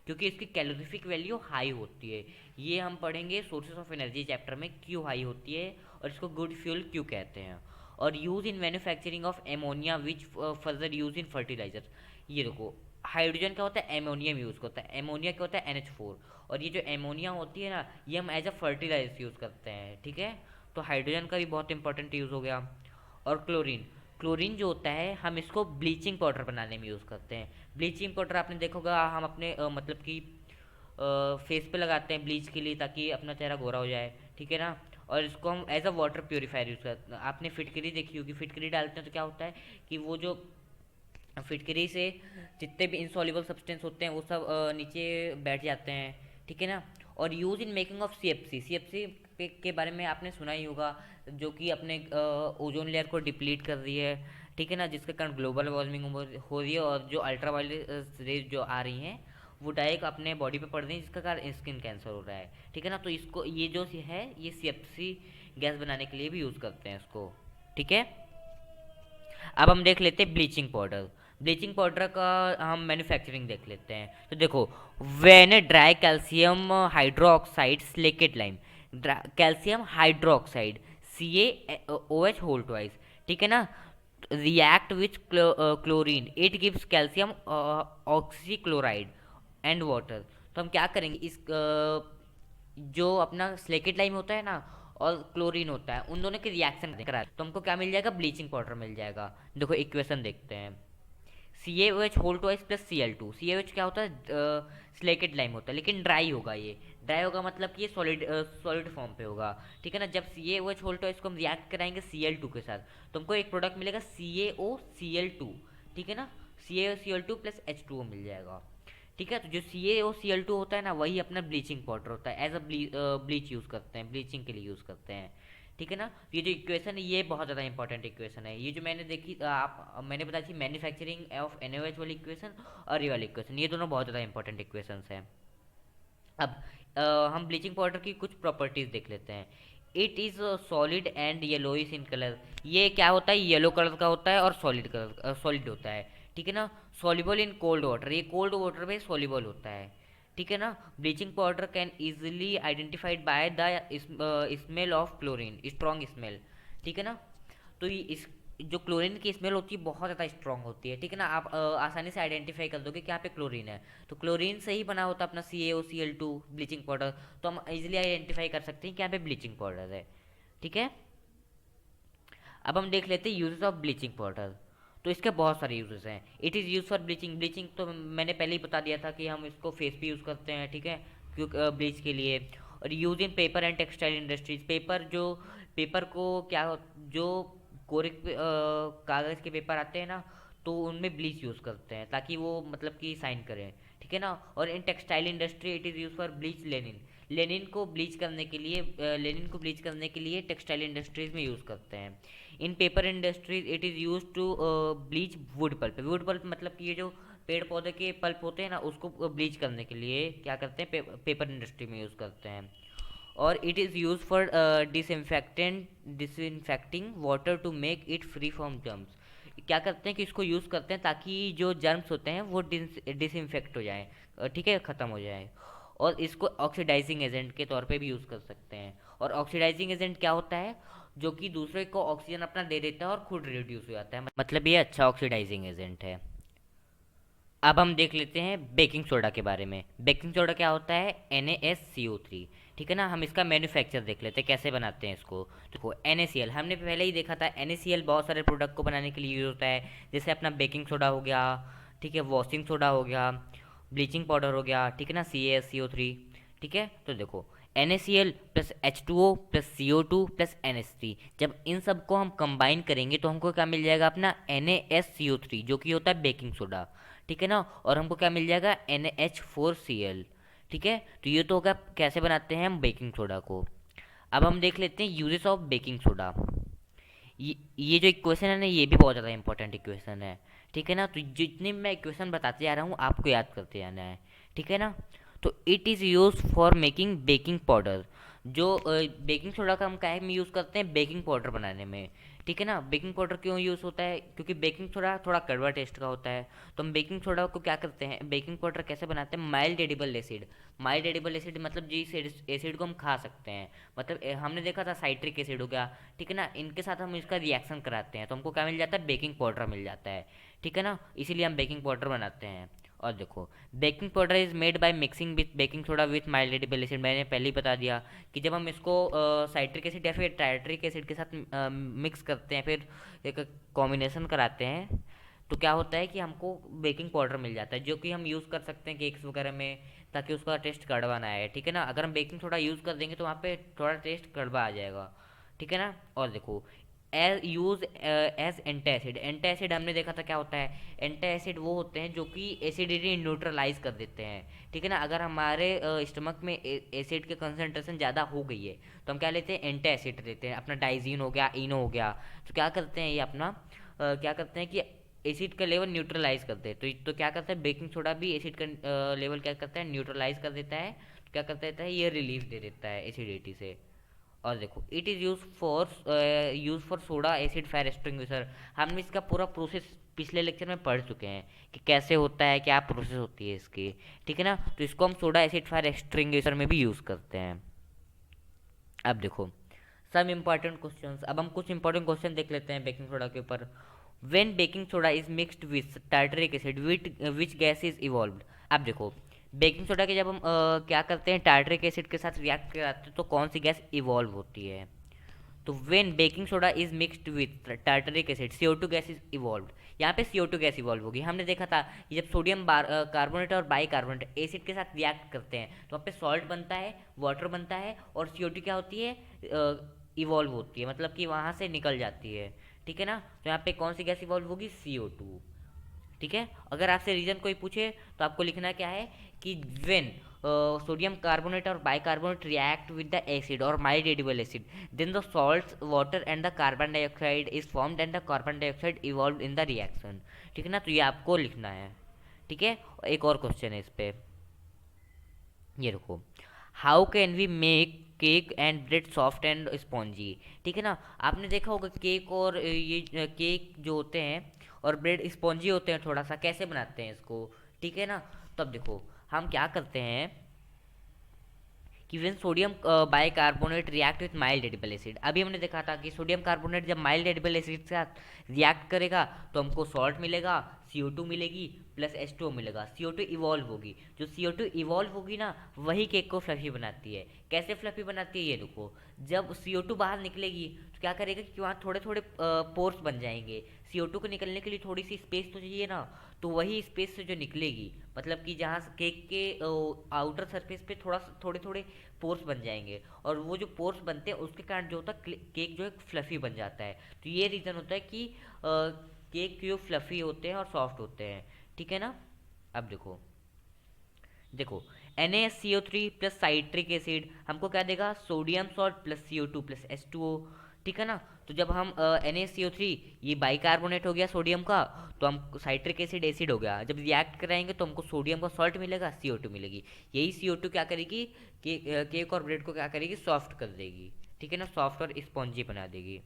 क्योंकि इसकी कैलोरीफिक वैल्यू हाई होती है। ये हम पढ़ेंगे सोर्सेज ऑफ एनर्जी चैप्टर में क्यों हाई होती है और इसको गुड फ्यूल क्यों कहते हैं। और use in manufacturing of ammonia which further use in fertiliser. ये देखो हाइड्रोजन क्या होता है, एमोनियम यूज़ करता है। एमोनिया क्या होता है, NH4। और ये जो एमोनिया होती है ना, ये हम एज अ फर्टिलाइजर यूज़ करते हैं। ठीक है, तो हाइड्रोजन का भी बहुत इंपॉर्टेंट यूज़ हो गया। और क्लोरीन, क्लोरीन जो होता है हम इसको ब्लीचिंग पाउडर बनाने में यूज़ करते हैं। ब्लीचिंग पाउडर आपने देखा होगा, हम अपने मतलब कि फेस पे लगाते हैं ब्लीच के लिए ताकि अपना चेहरा गोरा हो जाए। ठीक है ना, और इसको हम as a water purifier use करते हैं। आपने फिटकरी देखी होगी, फिटकरी डालते हैं तो क्या होता है कि वो जो फिटकरी से जितने भी इनसॉल्युबल सब्सटेंस होते हैं वो सब नीचे बैठ जाते हैं। ठीक है ना, और use in making of CFC के बारे में आपने सुना ही होगा, जो कि अपने ओजोन लेयर को डिप्लीट कर रही है। ठीक है ना, जिसके कारण ग्लोबल वार्मिंग हो रही है और जो अल्ट्रावायलेट रेज जो आ रही हैं वो डायरेक्ट अपने बॉडी पे पड़ रही है, जिसका कारण स्किन कैंसर हो रहा है। ठीक है ना, तो इसको ये जो है ये CFC गैस बनाने के लिए भी यूज़ करते हैं इसको। ठीक है, अब हम देख लेते हैं ब्लीचिंग पाउडर। ब्लीचिंग पाउडर का हम मैन्युफैक्चरिंग देख लेते हैं। तो देखो when dry calcium hydroxide slaked lime, calcium hydroxide CaOH whole twice. ठीक है ना, react with chlorine, it gives calcium oxychloride and water. तो हम क्या करेंगे, इस जो अपना स्लेकेट लाइम होता है ना और क्लोरीन होता है, उन दोनों के रिएक्शन करा तो हमको क्या मिल जाएगा, ब्लीचिंग पाउडर मिल जाएगा। देखो इक्वेशन देखते हैं। CaOH whole twice plus Cl2। CaOH क्या होता है, स्लेकेट लाइम होता है लेकिन ड्राई होगा। ये ड्राई होगा मतलब कि ये सॉलिड फॉर्म पे होगा। ठीक है ना, जब CaOH होल ट्वाइस को हम रिएक्ट कराएंगे Cl2 के साथ तो हमको एक प्रोडक्ट मिलेगा CaOCl2। ठीक है ना, CaOCl2 प्लस H2O मिल जाएगा। ठीक है, तो जो CaOCl2 होता है ना वही अपना ब्लीचिंग पाउडर होता है, एज अ ब्लीच यूज़ करते हैं, ब्लीचिंग के लिए यूज़ करते हैं। ठीक है ना, ये जो इक्वेशन है ये बहुत ज़्यादा इंपॉर्टेंट इक्वेशन है। ये जो मैंने देखी मैंने बताई थी मैन्युफैक्चरिंग ऑफ NaOH वाली इक्वेशन और ये वाली इक्वेशन, ये दोनों बहुत ज़्यादा इंपॉर्टेंट इक्वेशंस हैं। अब हम ब्लीचिंग पाउडर की कुछ प्रॉपर्टीज देख लेते हैं। It is solid and yellowish in colour. ये क्या होता है, येलो कलर का होता है और सॉलिड होता है। ठीक है ना, सॉल्युबल इन कोल्ड वाटर, ये कोल्ड वाटर में सॉल्युबल होता है। ठीक है ना, bleaching powder can easily identified by the smell of chlorine, strong smell. ठीक है ना, तो ये इस जो क्लोरीन की स्मेल होती है बहुत ज़्यादा स्ट्रांग होती है। ठीक है ना, आप आसानी से आइडेंटिफाई कर दोगे कि यहाँ पे क्लोरीन है। तो क्लोरीन से ही बना होता है अपना CaOCl2 ब्लीचिंग पाउडर, तो हम इजीली आइडेंटिफाई कर सकते हैं कि यहाँ पे ब्लीचिंग पाउडर है। ठीक है, अब हम देख लेते हैं यूजेस ऑफ ब्लीचिंग पाउडर। तो इसके बहुत सारे यूजेस हैं। It is use for bleaching, bleaching तो मैंने पहले ही बता दिया था कि हम इसको फेस पे यूज़ करते हैं। ठीक है, क्योंकि ब्लीच के लिए। और use in paper and textile industries, paper को क्या जो कोरिक कागज़ के पेपर आते हैं ना तो उनमें ब्लीच यूज़ करते हैं ताकि वो मतलब कि साइन करें। ठीक है ना, और in textile industry it is use for bleach linen, linen को ब्लीच करने के लिए टेक्सटाइल इंडस्ट्रीज में यूज़ करते हैं। In paper industries it is use to bleach wood pulp मतलब कि ये जो पेड़ पौधे के पल्प होते हैं ना उसको ब्लीच करने के लिए क्या करते हैं, पेपर इंडस्ट्री में यूज़ करते हैं। और it is use for disinfecting water to make it free from germs. क्या करते हैं कि इसको यूज़ करते हैं ताकि जो जर्म्स होते हैं वो डिसइंफेक्ट हो जाए, ठीक है, ख़त्म हो जाए। और इसको ऑक्सीडाइजिंग एजेंट के तौर पे भी यूज़ कर सकते हैं। और ऑक्सीडाइजिंग एजेंट क्या होता है? जो कि दूसरे को ऑक्सीजन अपना दे देता है और खुद रिड्यूस हो जाता है, मतलब ये अच्छा ऑक्सीडाइजिंग एजेंट है। अब हम देख लेते हैं बेकिंग सोडा के बारे में। बेकिंग सोडा क्या होता है? NaSCO3, ठीक है ना। हम इसका मैन्युफैक्चर देख लेते हैं कैसे बनाते हैं इसको। देखो NaCl हमने पहले ही देखा था, NaCl बहुत सारे प्रोडक्ट को बनाने के लिए यूज़ होता है, जैसे अपना बेकिंग सोडा हो गया, ठीक है, वॉशिंग सोडा हो गया, ब्लीचिंग पाउडर हो गया, ठीक है ना, CaSCO3, ठीक है। तो देखो NaCl plus H2O plus CO2 plus NH3, जब इन सबको हम कंबाइन करेंगे तो हमको क्या मिल जाएगा? अपना NaSCO3, जो कि होता है बेकिंग सोडा, ठीक है ना। और हमको क्या मिल जाएगा? NH4Cl, ठीक है। तो ये तो होगा कैसे बनाते हैं हम बेकिंग सोडा को। अब हम देख लेते हैं यूजेस ऑफ बेकिंग सोडा। ये जो इक्वेशन है ना, ये भी बहुत ज़्यादा इंपॉर्टेंट इक्वेशन है, ठीक है ना। तो जितने मैं इक्वेशन बताते जा रहा हूँ आपको याद करते जाना है, ठीक है ना। तो it is use for making baking powder. जो बेकिंग सोडा का हम काहे में यूज़ करते हैं? बेकिंग पाउडर बनाने में, ठीक है ना। बेकिंग पाउडर क्यों यूज़ होता है? क्योंकि बेकिंग सोडा थोड़ा कड़वा टेस्ट का होता है। तो हम बेकिंग सोडा को क्या करते हैं, बेकिंग पाउडर कैसे बनाते हैं? Mild edible acid. Mild edible acid मतलब जिस एसिड को हम खा सकते हैं, मतलब हमने देखा था साइट्रिक एसिड हो गया, ठीक है ना, इनके साथ हम इसका रिएक्शन कराते हैं तो हमको क्या मिल जाता है? बेकिंग पाउडर मिल जाता है, ठीक है ना। इसीलिए हम बेकिंग पाउडर बनाते हैं। और देखो baking powder is made by mixing with baking soda with mild edible acid. मैंने पहले ही बता दिया कि जब हम इसको साइट्रिक एसिड या फिर टाइट्रिक एसिड के साथ मिक्स करते हैं, फिर एक कॉम्बिनेशन कराते हैं, तो क्या होता है कि हमको बेकिंग पाउडर मिल जाता है, जो कि हम यूज़ कर सकते हैं केक्स वगैरह में, ताकि उसका टेस्ट कड़वा ना आए, ठीक है ना। अगर हम बेकिंग सोडा यूज़ कर देंगे तो वहाँ पे थोड़ा टेस्ट कड़वा आ जाएगा, ठीक है ना। और देखो यूज एज एंटासिड। एंटासिड हमने देखा था क्या होता है? एंटासिड वो होते हैं जो कि एसिडिटी न्यूट्रलाइज कर देते हैं, ठीक है ना। अगर हमारे स्टमक में एसिड के कंसनट्रेशन ज़्यादा हो गई है तो हम क्या लेते हैं? एंटासिड लेते हैं, अपना डाइजीन हो गया, इनो हो गया। तो क्या करते हैं ये अपना क्या करते हैं कि एसिड का लेवल न्यूट्रलाइज करते हैं। तो क्या करता है? बेकिंग सोडा भी एसिड का लेवल क्या करता है? न्यूट्रलाइज कर देता है। तो क्या करता है? ये रिलीफ दे देता है एसिडिटी से। और देखो it is use for soda acid fire extinguisher. हमने इसका पूरा प्रोसेस पिछले लेक्चर में पढ़ चुके हैं कि कैसे होता है, क्या प्रोसेस होती है इसकी, ठीक है ना। तो इसको हम सोडा एसिड फायर एक्सटिंग्विशर में भी यूज़ करते हैं। अब देखो सम इम्पॉर्टेंट क्वेश्चंस। अब हम कुछ इंपॉर्टेंट क्वेश्चन देख लेते हैं बेकिंग सोडा के ऊपर। When baking soda is mixed with tartaric acid which gas is evolved. अब देखो बेकिंग सोडा के जब हम क्या करते हैं, टार्टरिक एसिड के साथ रिएक्ट कराते हैं तो कौन सी गैस इवॉल्व होती है? तो when baking soda is mixed with tartaric acid CO2 gas is evolved. यहाँ पे CO2 गैस इवॉल्व होगी। हमने देखा था कि जब सोडियम कार्बोनेट और बाई कार्बोनेट एसिड के साथ रिएक्ट करते हैं तो वहाँ पे सॉल्ट बनता है, वाटर बनता है, और CO2 क्या होती है? इवॉल्व होती है, मतलब कि वहाँ से निकल जाती है, ठीक है ना। तो यहाँ पे कौन सी गैस इवॉल्व होगी? CO2, ठीक है। अगर आपसे रीजन कोई पूछे तो आपको लिखना क्या है कि व्हेन सोडियम कार्बोनेट और bicarbonate react with the acid और mild edible acid then the salts water and the carbon dioxide is formed and the carbon dioxide evolve in the reaction, ठीक है ना। तो ये आपको लिखना है, ठीक है। एक और क्वेश्चन है इस पे, ये रुको। How can we make cake and bread soft and spongy, ठीक है ना। आपने देखा होगा केक और ये केक जो होते हैं और ब्रेड स्पॉन्जी होते हैं, थोड़ा सा कैसे बनाते हैं इसको, ठीक है ना। तब देखो हम क्या करते हैं कि when sodium bicarbonate react with mild edible acid. अभी हमने देखा था कि सोडियम कार्बोनेट जब माइल्ड एडिबल एसिड के साथ रिएक्ट करेगा तो हमको सॉल्ट मिलेगा, CO2 मिलेगी, प्लस H2O मिलेगा, CO2 इवॉल्व होगी। जो CO2 इवॉल्व होगी ना, वही केक को फ्लफी बनाती है। कैसे फ्लफी बनाती है ये देखो, जब CO2 बाहर निकलेगी तो क्या करेगा कि वहाँ थोड़े थोड़े पोर्स बन जाएंगे। CO2 को निकलने के लिए थोड़ी सी स्पेस तो चाहिए ना, तो वही स्पेस से जो निकलेगी, मतलब कि जहाँ केक के आउटर सरफेस पे थोड़े थोड़े पोर्स बन जाएंगे, और वो जो पोर्स बनते हैं उसके कारण जो होता है केक जो है फ्लफी बन जाता है। तो ये रीज़न होता है कि केक क्यों फ्लफी होते हैं और सॉफ्ट होते हैं, ठीक है ना। अब देखो देखो NaCO3 प्लस साइट्रिक एसिड हमको क्या देगा? Sodium salt plus CO2 plus H2O, ठीक है ना। तो जब हम NaCO3 ये बाइकार्बोनेट हो गया सोडियम का, तो हम साइट्रिक एसिड एसिड हो गया, जब रिएक्ट कराएंगे तो हमको सोडियम का सॉल्ट मिलेगा, CO2 मिलेगी। यही CO2 क्या करेगी कि केक और ब्रेड को क्या करेगी? सॉफ्ट कर देगी, ठीक है ना, सॉफ्ट और स्पॉन्जी बना देगी।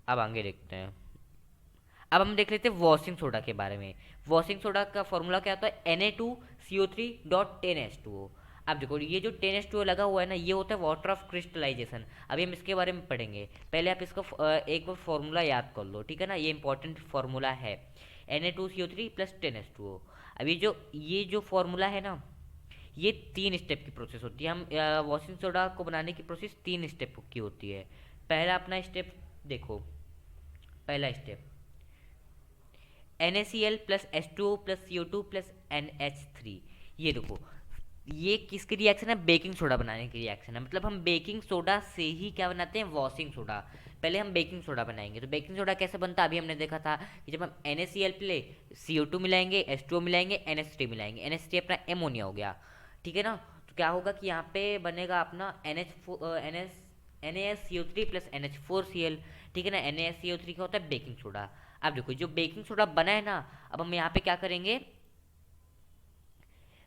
अब आगे देखते हैं। अब हम देख लेते हैं वॉशिंग सोडा के बारे में। वॉशिंग सोडा का फॉर्मूला क्या होता है, Na2CO3.10H2O। अब देखो ये जो 10H2O लगा हुआ है ना, ये होता है वाटर ऑफ क्रिस्टलाइजेशन। अभी हम इसके बारे में पढ़ेंगे, पहले आप इसका एक बार फॉर्मूला याद कर लो, ठीक है ना। ये इंपॉर्टेंट फॉर्मूला है, Na2CO3 प्लस 10H2O। अभी ये जो फॉर्मूला है ना, ये 3 स्टेप की प्रोसेस होती है। हम वॉशिंग सोडा को बनाने की प्रोसेस 3 स्टेप की होती है। पहला अपना स्टेप देखो, पहला step NaCl plus H2O plus CO2 plus NH3। ये देखो, ये किसकी रिएक्शन है, बेकिंग सोडा बनाने की रिएक्शन है। मतलब हम बेकिंग सोडा से ही क्या बनाते हैं, वॉशिंग सोडा। पहले हम बेकिंग सोडा बनाएंगे। तो बेकिंग सोडा कैसे बनता है, अभी हमने देखा था कि जब हम NaCl पे CO2 मिलाएंगे, H2O मिलाएंगे, NH3 मिलाएंगे। NH3 अपना एमोनिया हो गया, ठीक है ना। तो क्या होगा कि यहाँ पे बनेगा अपना NaCO3 प्लस NH4Cl, ठीक है ना। NaCO3 क्या होता है, बेकिंग सोडा। अब देखो जो बेकिंग सोडा बना है ना, अब हम यहाँ पे क्या करेंगे,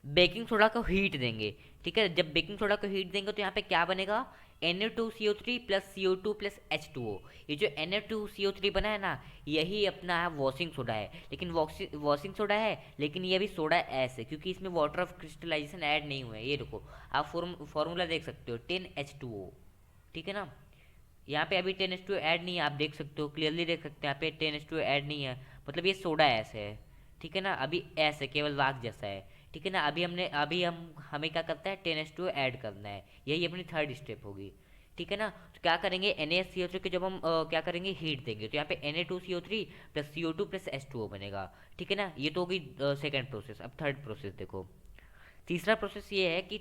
बेकिंग सोडा को हीट देंगे, ठीक है। जब बेकिंग सोडा को हीट देंगे तो यहाँ पे क्या बनेगा, Na2CO3 plus CO2 plus H2O। ये जो Na2CO3 बना है ना, यही अपना है वॉशिंग सोडा है। लेकिन वॉशिंग सोडा है, लेकिन ये भी सोडा ऐस है, क्योंकि इसमें वाटर ऑफ क्रिस्टलाइजेशन ऐड नहीं हुआ है। ये देखो आप फॉर्मूला देख सकते हो, 10H2O, ठीक है ना। यहाँ पे अभी 10H2O ऐड नहीं है, आप देख सकते हो, क्लियरली देख सकते हैं यहाँ पे 10H2O ऐड नहीं है। मतलब ये सोडा ऐसे है, ठीक है ना। अभी ऐसे केवल वाक जैसा है, ठीक है ना। अभी हम हमें क्या करता है, 10H2O ऐड करना है। यही अपनी थर्ड स्टेप होगी, ठीक है ना। तो क्या करेंगे, NaCO3 के जब हम क्या करेंगे, हीट देंगे, तो यहाँ पे Na2CO3 plus CO2 plus H2O बनेगा, ठीक है ना। ये तो होगी सेकेंड प्रोसेस। अब थर्ड प्रोसेस देखो, तीसरा प्रोसेस ये है कि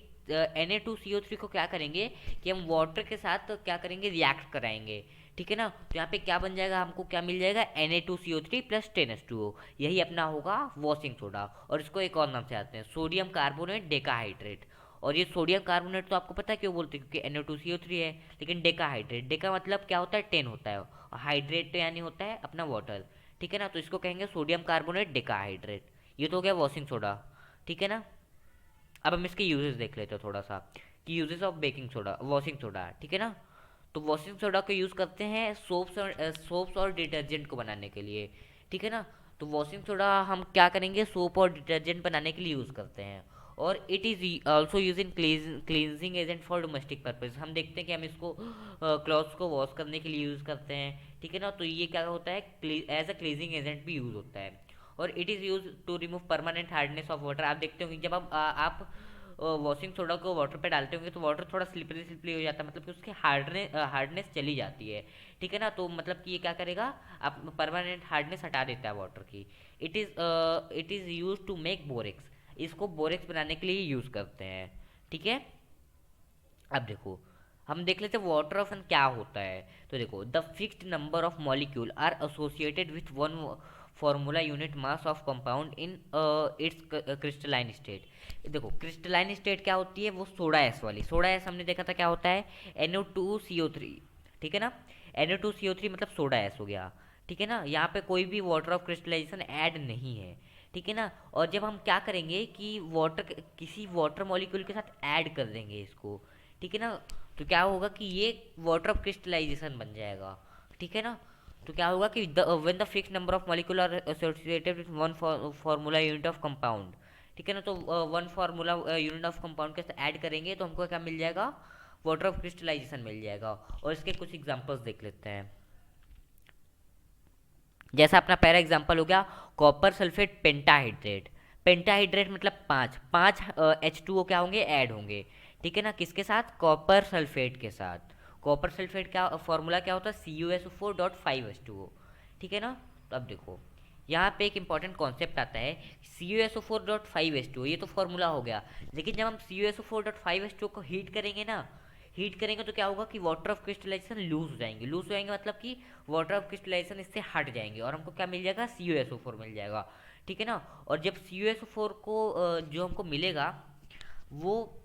Na2CO3 को क्या करेंगे कि हम वाटर के साथ क्या करेंगे, रिएक्ट कराएंगे, ठीक है ना। तो यहाँ पे क्या बन जाएगा, हमको क्या मिल जाएगा, Na2CO3 प्लस 10H2O। यही अपना होगा वॉशिंग सोडा। और इसको एक और नाम से आते हैं, सोडियम कार्बोनेट डेकाहाइड्रेट। और ये सोडियम कार्बोनेट तो आपको पता है क्यों बोलते हैं, क्योंकि Na2CO3 है। लेकिन डेकाहाइड्रेट, डेका मतलब क्या होता है, 10 होता है, और हाइड्रेट तो यानी होता है अपना वाटर, ठीक है ना। तो इसको कहेंगे सोडियम कार्बोनेट डेकाहाइड्रेट। ये तो हो गया वॉशिंग सोडा, ठीक है ना। अब हम इसके यूजेस देख लेते हैं थोड़ा सा, कि uses of baking soda, washing soda, ठीक है ना। तो वॉशिंग सोडा को यूज़ करते हैं सोप्स और डिटर्जेंट को बनाने के लिए, ठीक है ना। तो वॉशिंग सोडा हम क्या करेंगे, सोप और डिटर्जेंट बनाने के लिए यूज़ करते हैं। और it is also use in cleansing agent for domestic purpose. हम देखते हैं कि हम इसको क्लॉथ्स को वॉश करने के लिए यूज़ करते हैं, ठीक है ना। तो ये क्या होता है, एज अ क्लीजिंग एजेंट भी यूज़ होता है। और it is use to remove permanent hardness of water. आप देखते होंगे जब आप वॉशिंग सोडा को वाटर पे डालते होंगे तो वाटर थोड़ा स्लिपरी स्लिपरी हो जाता है, मतलब कि उसकी हार्डनेस चली जाती है, ठीक है ना। तो मतलब कि ये क्या करेगा, आप परमानेंट हार्डनेस हटा देता है वाटर की। It is use to make borax. इसको बोरेक्स बनाने के लिए यूज़ करते हैं, ठीक है। अब देखो हम देख लेते हैं वाटर ऑफ एन क्या होता है। तो देखो, the fixed number of molecule are associated with one formula unit mass of compound in its crystalline state. देखो क्रिस्टलाइन स्टेट क्या होती है, वो सोडा एस वाली। सोडा एस हमने देखा था क्या होता है, NO2CO3, ठीक है ना। NO2CO3 मतलब सोडा एस हो गया, ठीक है ना। यहाँ पे कोई भी वाटर ऑफ क्रिस्टलाइजेशन ऐड नहीं है, ठीक है ना। और जब हम क्या करेंगे कि वाटर किसी वाटर मॉलिक्यूल के साथ ऐड कर देंगे इसको, ठीक है ना, तो क्या होगा कि ये वाटर ऑफ क्रिस्टलाइजेशन बन जाएगा, ठीक है ना। तो क्या होगा कि when the fix number of molecule are associated with one formula unit of compound, ठीक है ना। तो one formula unit of compound के साथ ऐड करेंगे तो हमको क्या मिल जाएगा, वाटर ऑफ क्रिस्टलाइजेशन मिल जाएगा। और इसके कुछ एग्जांपल्स देख लेते हैं। जैसा अपना पहला एग्जांपल हो गया कॉपर सल्फेट पेंटाहाइड्रेट। पेंटाहाइड्रेट मतलब पाँच पाँच H2O क्या होंगे, ऐड होंगे, ठीक है ना। किसके साथ, कॉपर सल्फेट के साथ। कॉपर सल्फेट का फॉर्मूला क्या होता है, CuSO4.5H2O, ठीक है ना। तो अब देखो यहाँ पे एक इंपॉर्टेंट कॉन्सेप्ट आता है, CuSO4.5H2O, ये तो फॉर्मूला हो गया। लेकिन जब हम CuSO4.5H2O को हीट करेंगे ना, हीट करेंगे तो क्या होगा कि वाटर ऑफ क्रिस्टलाइजेशन लूज हो जाएंगे। लूज हो जाएंगे मतलब कि वाटर ऑफ क्रिस्टलाइजेशन इससे हट जाएंगे और हमको क्या मिल जाएगा, CuSO4 मिल जाएगा, ठीक है ना। और जब CuSO4 को जो हमको मिलेगा वो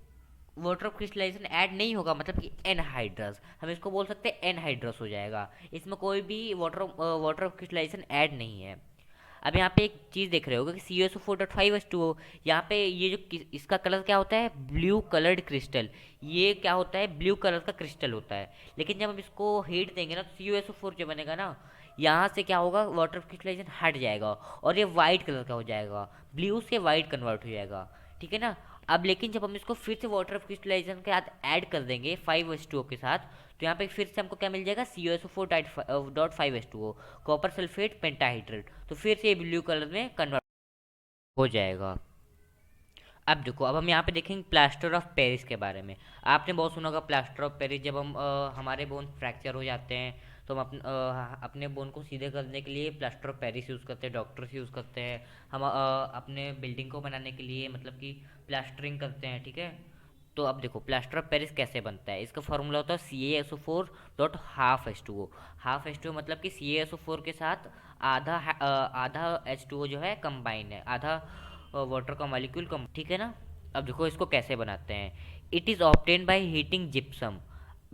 वाटर ऑफ क्रिस्टलाइजेशन ऐड नहीं होगा, मतलब कि एनहाइड्रस, हम इसको बोल सकते हैं एनहाइड्रस हो जाएगा। इसमें कोई भी वाटर ऑफ क्रिस्टलाइजेशन ऐड नहीं है। अब यहाँ पे एक चीज़ देख रहे होगे कि CuSO4.5H2O, यहाँ पे ये जो इसका कलर क्या होता है, ब्लू कलर्ड क्रिस्टल, ये क्या होता है, ब्लू कलर का क्रिस्टल होता है। लेकिन जब हम इसको हीट देंगे ना तो CuSO4 जो बनेगा ना, यहाँ से क्या होगा, वाटर क्रिस्टलाइजेशन हट जाएगा और ये वाइट कलर का हो जाएगा, ब्लू से वाइट कन्वर्ट हो जाएगा, ठीक है ना। अब लेकिन जब हम इसको फिर से वाटर क्रिस्टलाइजेशन के साथ ऐड कर देंगे 5H2O के साथ, तो यहाँ पे फिर से हमको क्या मिल जाएगा, CuSO4.5H2O, कॉपर सल्फेट पेंटाहाइड्रेट, तो फिर से ये ब्लू कलर में कन्वर्ट हो जाएगा। अब देखो, अब हम यहाँ पे देखेंगे प्लास्टर ऑफ पेरिस के बारे में। आपने बहुत सुना होगा प्लास्टर ऑफ पेरिस, जब हम हमारे बोन फ्रैक्चर हो जाते हैं तो हम अपने बोन को सीधे करने के लिए प्लास्टर ऑफ पेरिस यूज़ करते हैं, डॉक्टर्स यूज़ करते हैं। हम अपने बिल्डिंग को बनाने के लिए मतलब कि प्लास्टरिंग करते हैं, ठीक है। तो अब देखो प्लास्टर ऑफ पेरिस कैसे बनता है, इसका फॉर्मूला होता है CaSO4.5H2O। हाफ H2O मतलब कि CaSO4 के साथ आधा H2O जो है कंबाइन है, आधा वाटर का मॉलिक्यूल कम, ठीक है ना। अब देखो इसको कैसे बनाते हैं। It is obtain by heating gypsum.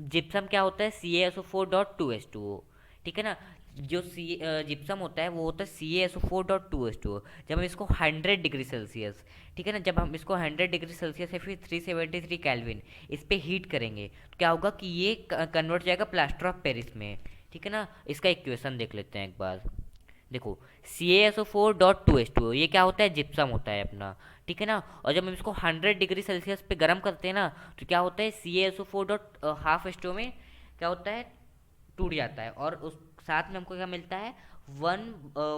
Gypsum क्या होता है, CaSO4.2H2O, ठीक है ना। जो जिप्सम होता है वो होता है CaSO4.2H2O। जब हम इसको 100 डिग्री सेल्सियस, ठीक है ना, जब हम इसको 100 डिग्री सेल्सियस या फिर 373 केल्विन इस पे हीट करेंगे तो क्या होगा कि ये कन्वर्ट जाएगा प्लास्टर ऑफ पेरिस में, ठीक है ना। इसका इक्वेशन देख लेते हैं एक बार। देखो CaSO4.2H2O ये क्या होता है, जिप्सम होता है अपना, ठीक है ना। और जब हम इसको 100 डिग्री सेल्सियस पे गर्म करते हैं ना तो क्या होता है, CaSO4.5H2O में क्या होता है, टूट जाता है, और उस साथ में हमको क्या मिलता है, वन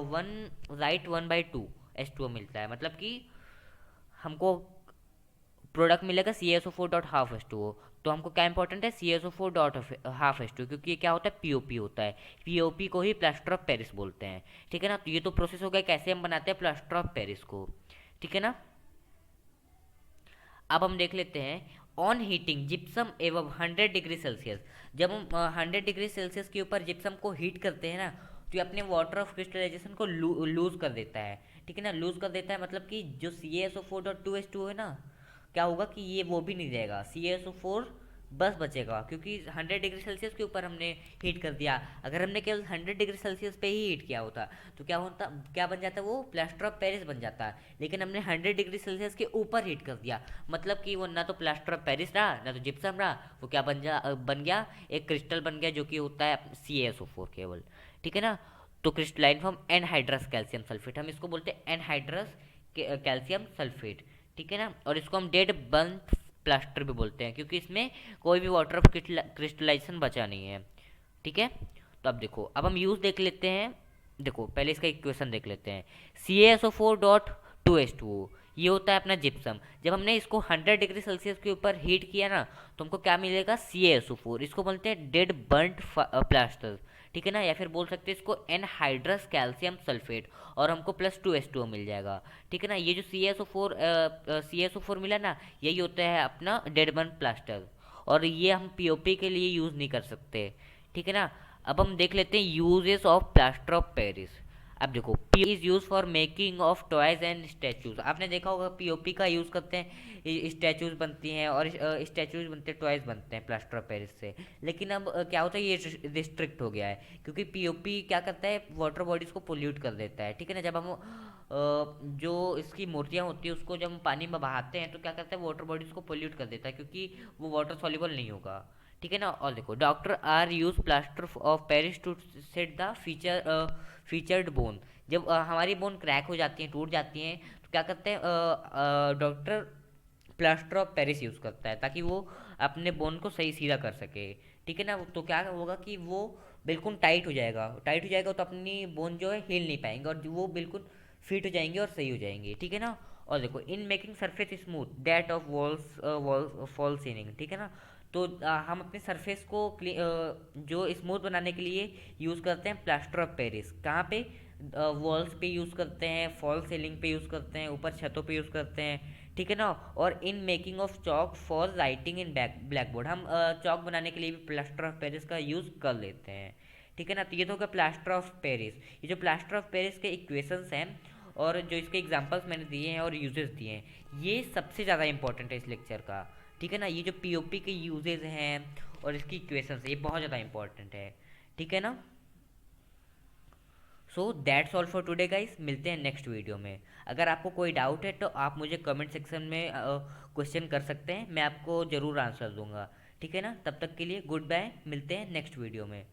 वन राइट 1/2 H2O मिलता है, मतलब कि हमको प्रोडक्ट मिलेगा CaSO4.5H2O। तो हमको क्या इंपॉर्टेंट है, CaSO4.5H2O, क्योंकि ये क्या होता है, पीओपी होता है। पीओपी को ही प्लास्टर ऑफ पेरिस बोलते हैं, ठीक है ना। तो ये तो प्रोसेस हो गया कैसे हम बनाते हैं प्लास्टर ऑफ पेरिस को, ठीक है ना। अब हम देख लेते हैं ऑन हीटिंग जिप्सम एवं 100 डिग्री सेल्सियस। जब हम 100 डिग्री सेल्सियस के ऊपर जिप्सम को हीट करते हैं ना तो ये अपने वाटर ऑफ क्रिस्टलाइजेशन को लूज कर देता है, ठीक है ना। लूज कर देता है मतलब कि जो CaSO4.2H2O है ना, क्या होगा कि ये वो भी नहीं रहेगा, CaSO4 बस बचेगा, क्योंकि 100 डिग्री सेल्सियस के ऊपर हमने हीट कर दिया। अगर हमने केवल 100 डिग्री सेल्सियस पे ही हीट किया होता तो क्या होता, क्या बन जाता, वो प्लास्टर ऑफ पेरिस बन जाता। लेकिन हमने 100 डिग्री सेल्सियस के ऊपर हीट कर दिया, मतलब कि वो ना तो प्लास्टर ऑफ पेरिस रहा ना तो जिप्सम रहा, वो क्या बन गया, एक क्रिस्टल बन गया जो कि होता है CaSO4 केवल, ठीक है ना। तो crystalline form anhydrous calcium sulphate, हम इसको बोलते हैं एनहाइड्रस कैल्शियम सल्फेट, ठीक है ना। और इसको हम डेड बर्न प्लास्टर भी बोलते हैं, क्योंकि इसमें कोई भी वाटर ऑफ क्रिस्टलाइजेशन बचा नहीं है, ठीक है। तो अब देखो, अब हम यूज देख लेते हैं। देखो पहले इसका इक्वेशन देख लेते हैं। CaSO4.2H2O ये होता है अपना जिप्सम। जब हमने इसको 100 डिग्री सेल्सियस के ऊपर हीट किया ना तो हमको क्या मिलेगा, CaSO4, इसको बोलते हैं डेड बर्न्ट प्लास्टर, ठीक है ना। या फिर बोल सकते हैं इसको एनहाइड्रस कैल्शियम सल्फेट, और हमको +2H2O मिल जाएगा, ठीक है ना। ये जो CaSO4 मिला ना, यही होता है अपना डेड बर्न प्लास्टर, और ये हम पीओपी के लिए यूज़ नहीं कर सकते, ठीक है ना। अब हम देख लेते हैं uses of plaster of Paris. अब देखो POP is use for making of toys and statues. आपने देखा होगा पीओपी का यूज़ करते हैं, स्टैचूज बनती हैं, और स्टैचूज बनते हैं, टॉयज बनते हैं प्लास्टर ऑफ पेरिस से। लेकिन अब क्या होता है, ये रिस्ट्रिक्ट हो गया है, क्योंकि पीओपी क्या करता है, वाटर बॉडीज को पोल्यूट कर देता है, ठीक है ना। जब हम जो इसकी मूर्तियाँ होती है उसको जब हम पानी में बहाते हैं तो क्या करता है, वाटर बॉडीज को पोल्यूट कर देता है, क्योंकि वो वाटर सॉल्युबल नहीं होगा, ठीक है ना। और देखो doctor are use plaster of Paris to set the fractured bone. जब हमारी बोन क्रैक हो जाती हैं, टूट जाती हैं, तो क्या करते हैं, doctor plaster of Paris use करता है ताकि वो अपने बोन को सही सीधा कर सके, ठीक है ना। तो क्या होगा कि वो बिल्कुल टाइट हो जाएगा, टाइट हो जाएगा तो अपनी बोन जो है हिल नहीं पाएंगे, और वो बिल्कुल फिट हो जाएंगे और सही हो जाएंगे, ठीक है ना। और देखो in making surface smooth that of walls fall ceiling, ठीक है ना। तो हम अपने सरफेस को जो स्मूथ बनाने के लिए यूज़ करते हैं प्लास्टर ऑफ पेरिस, कहाँ पे, वॉल्स पे यूज़ करते हैं, फॉल सीलिंग पे यूज़ करते हैं, ऊपर छतों पे यूज़ करते हैं, ठीक है ना। और in making of chalk for writing in black board, हम चॉक बनाने के लिए भी प्लास्टर ऑफ पेरिस का यूज़ कर लेते हैं, ठीक है ना। तो ये तो होगा प्लास्टर ऑफ पेरिस। ये जो प्लास्टर ऑफ पेरिस के इक्वेशंस हैं और जो इसके एग्जांपल्स मैंने दिए हैं और यूजेस दिए हैं, ये सबसे ज़्यादा इंपॉर्टेंट है इस लेक्चर का, ठीक है ना। ये जो पीओपी के यूजेस हैं और इसकी इक्वेशंस, ये बहुत ज़्यादा इंपॉर्टेंट है, ठीक है ना। So that's all for today guys, मिलते हैं नेक्स्ट वीडियो में। अगर आपको कोई डाउट है तो आप मुझे कमेंट सेक्शन में क्वेश्चन कर सकते हैं, मैं आपको ज़रूर आंसर दूंगा। ठीक है ना, तब तक के लिए गुड बाय, मिलते हैं नेक्स्ट वीडियो में।